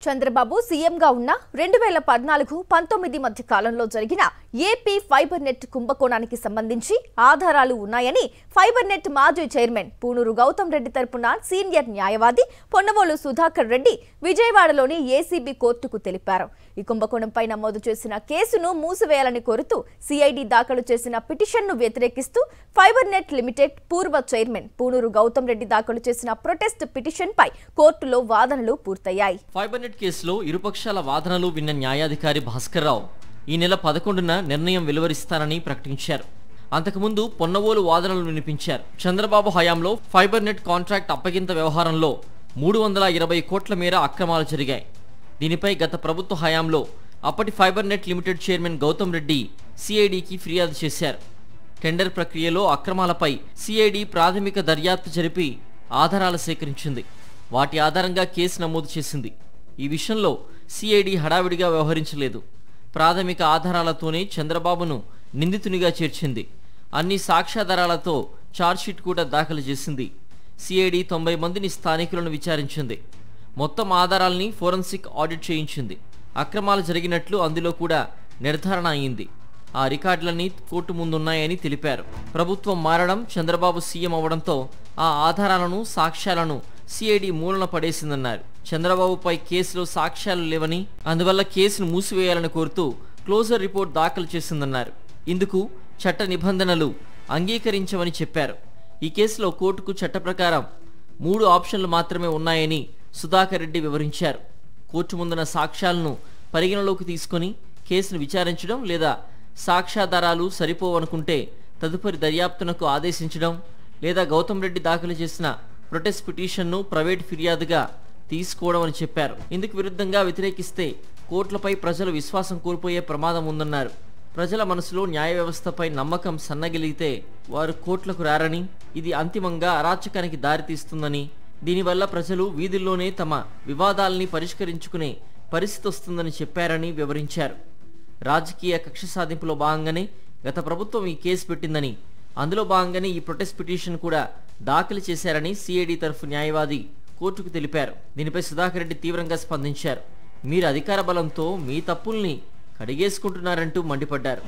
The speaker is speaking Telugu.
చంద్రబాబు సీఎంగా ఉన్న 2014-19 మధ్య కాలంలో జరిగిన ఏపీ ఫైబర్ నెట్ కుంభకోణానికి సంబంధించి ఆధారాలు ఉన్నాయని ఫైబర్ నెట్ మాజీ చైర్మన్ పూనూరు గౌతమ్ రెడ్డి తరపున సీనియర్ న్యాయవాది పొన్నవోలు సుధాకర్ రెడ్డి విజయవాడలోని ఏసీబీ కోర్టుకు తెలిపారు. ఈ కుంభకోణంపై నమోదు చేసిన కేసును మూసివేయాలని కోరుతూ సిఐడి దాఖలు చేసిన పిటిషన్ను వ్యతిరేకిస్తూ ఫైబర్ నెట్ లిమిటెడ్ పూర్వ చైర్మన్ పూనూరు గౌతమ్ రెడ్డి దాఖలు చేసిన ప్రొటెస్ట్ పిటిషన్పై కోర్టులో వాదనలు పూర్తయ్యాయి. ఫైబర్ నెట్ కేసులో ఇరుపక్షాల వాదనలు విన్న న్యాయాధికారి భాస్కర్రావు ఈ నెల 11న నిర్ణయం వెలువరిస్తానని ప్రకటించారు. అంతకుముందు పొన్నవోలు వాదనలు వినిపించారు. చంద్రబాబు హయాంలో ఫైబర్ నెట్ కాంట్రాక్ట్ అప్పగింత వ్యవహారంలో 320 కోట్ల మేర అక్రమాలు జరిగాయి. దీనిపై గత ప్రభుత్వ హయాంలో అప్పటి fibre net limited chairman Gautam Reddy సిఐడికి ఫిర్యాదు చేశారు. టెండర్ ప్రక్రియలో అక్రమాలపై సిఐడి ప్రాథమిక దర్యాప్తు జరిపి ఆధారాలు సేకరించింది. వాటి ఆధారంగా కేసు నమోదు చేసింది. ఈ విషయంలో సిఐడి హడావిడిగా వ్యవహరించలేదు. ప్రాథమిక ఆధారాలతోనే చంద్రబాబును నిందితునిగా చేర్చింది. అన్ని సాక్ష్యాధారాలతో ఛార్జ్షీట్ కూడా దాఖలు చేసింది. సిఐడి 90 మందిని స్థానికులను విచారించింది. మొత్తం ఆధారాల్ని ఫోరెన్సిక్ ఆడిట్ చేయించింది. అక్రమాలు జరిగినట్లు అందులో కూడా నిర్ధారణ అయింది. ఆ రికార్డులన్నీ కోర్టు ముందున్నాయని తెలిపారు. ప్రభుత్వం మారడం, చంద్రబాబు సీఎం అవడంతో ఆ ఆధారాలను, సాక్ష్యాలను సిఐడి మూలన పడేసిందన్నారు. చంద్రబాబుపై కేసులో సాక్ష్యాలు లేవని, అందువల్ల కేసును మూసివేయాలని కోరుతూ క్లోజర్ రిపోర్ట్ దాఖలు చేసిందన్నారు. ఇందుకు చట్ట నిబంధనలు అంగీకరించవని చెప్పారు. ఈ కేసులో కోర్టుకు చట్ట ప్రకారం 3 ఆప్షన్లు మాత్రమే ఉన్నాయని సుధాకర్ రెడ్డి వివరించారు. కోర్టు ముందున్న సాక్ష్యాలను పరిగణలోకి తీసుకుని కేసును విచారించడం, లేదా సాక్ష్యాధారాలు సరిపోవనుకుంటే తదుపరి దర్యాప్తునకు ఆదేశించడం, లేదా గౌతమ్ రెడ్డి దాఖలు చేసిన ప్రొటెస్ట్ పిటిషన్ను ప్రైవేట్ ఫిర్యాదుగా తీసుకోవడం అని చెప్పారు. ఇందుకు విరుద్ధంగా వ్యతిరేకిస్తే కోర్టులపై ప్రజలు విశ్వాసం కోల్పోయే ప్రమాదం ఉందన్నారు. ప్రజల మనసులో న్యాయ వ్యవస్థపై నమ్మకం సన్నగిలిగితే వారు కోర్టులకు రారని, ఇది అంతిమంగా అరాచకానికి దారితీస్తుందని, దీనివల్ల ప్రజలు వీధుల్లోనే తమ వివాదాలని పరిష్కరించుకునే పరిస్థితి వస్తుందని చెప్పారని వివరించారు. రాజకీయ కక్ష సాధింపులో భాగంగానే గత ప్రభుత్వం ఈ కేసు పెట్టిందని, అందులో భాగంగానే ఈ ప్రొటెస్ట్ పిటిషన్ కూడా దాఖలు చేశారని సిఐడి తరఫు న్యాయవాది కోర్టుకు తెలిపారు. దీనిపై సుధాకర్ రెడ్డి తీవ్రంగా స్పందించారు. మీరు అధికార బలంతో మీ తప్పుల్ని కడిగేసుకుంటున్నారంటూ మండిపడ్డారు.